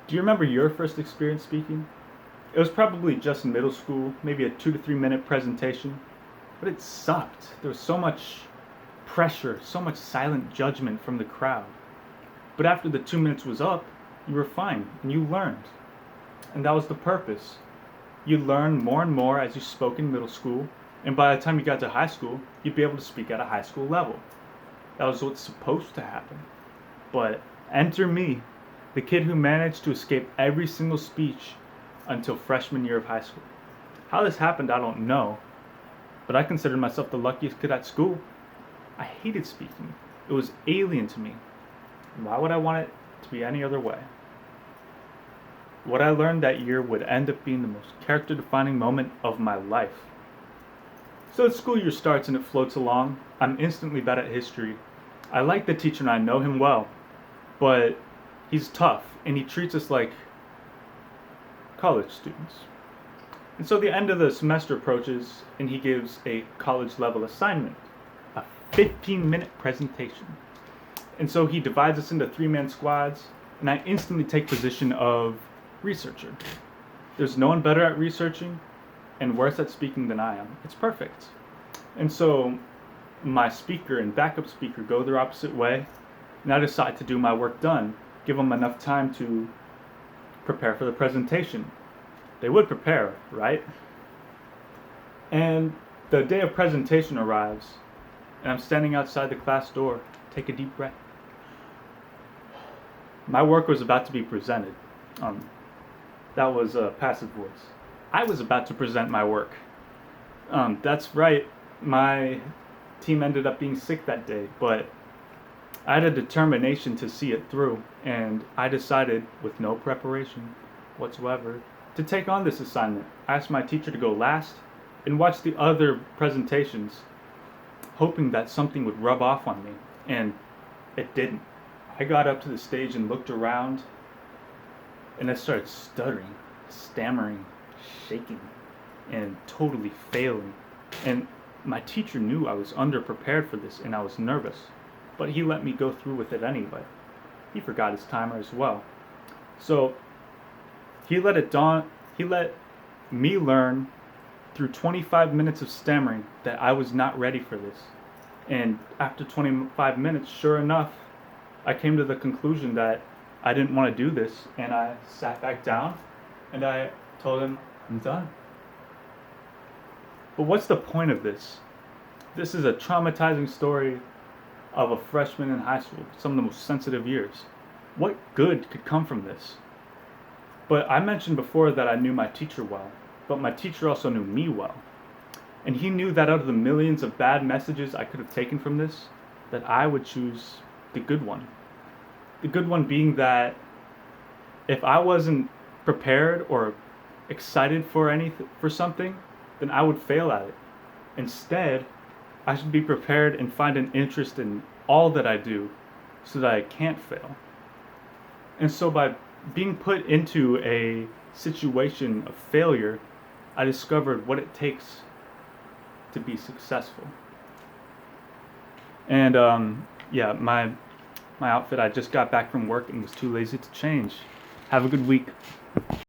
Do you remember your first experience speaking? It was probably just in middle school, maybe a 2 to 3 minute presentation, but it sucked. There was so much pressure, so much silent judgment from the crowd. But after the 2 minutes was up, you were fine and you learned. And that was the purpose. You learned more and more as you spoke in middle school, and by the time you got to high school, you'd be able to speak at a high school level. That was what's supposed to happen. But enter me, the kid who managed to escape every single speech until freshman year of high school. How this happened, I don't know, but I considered myself the luckiest kid at school. I hated speaking. It was alien to me. Why would I want it to be any other way? What I learned that year would end up being the most character-defining moment of my life. So the school year starts and it floats along. I'm instantly bad at history. I like the teacher and I know him well, but he's tough and he treats us like college students. And so the end of the semester approaches and he gives a college level assignment, a 15-minute presentation. And so he divides us into 3-man squads and I instantly take position of researcher. There's no one better at researching and worse at speaking than I am. It's perfect. And so my speaker and backup speaker go their opposite way, and I decide to do my work done, give them enough time to prepare for the presentation. They would prepare, right? And the day of presentation arrives, and I'm standing outside the class door, take a deep breath. My work was about to be presented. That was a passive voice. I was about to present my work. That's right, my team ended up being sick that day, but I had a determination to see it through, and I decided, with no preparation whatsoever, to take on this assignment. I asked my teacher to go last and watch the other presentations, hoping that something would rub off on me, and it didn't. I got up to the stage and looked around, and I started stuttering, stammering, shaking, and totally failing. And my teacher knew I was underprepared for this and I was nervous, but he let me go through with it anyway. He forgot his timer as well. So he let me learn through 25 minutes of stammering that I was not ready for this. And after 25 minutes, sure enough, I came to the conclusion that I didn't want to do this, and I sat back down and I told him, I'm done. But what's the point of this? This is a traumatizing story of a freshman in high school, some of the most sensitive years. What good could come from this? But I mentioned before that I knew my teacher well, but my teacher also knew me well. And he knew that out of the millions of bad messages I could have taken from this, that I would choose the good one. The good one being that if I wasn't prepared or excited for something, then I would fail at it. Instead, I should be prepared and find an interest in all that I do so that I can't fail. And so by being put into a situation of failure, I discovered what it takes to be successful. And my outfit, I just got back from work and was too lazy to change. Have a good week.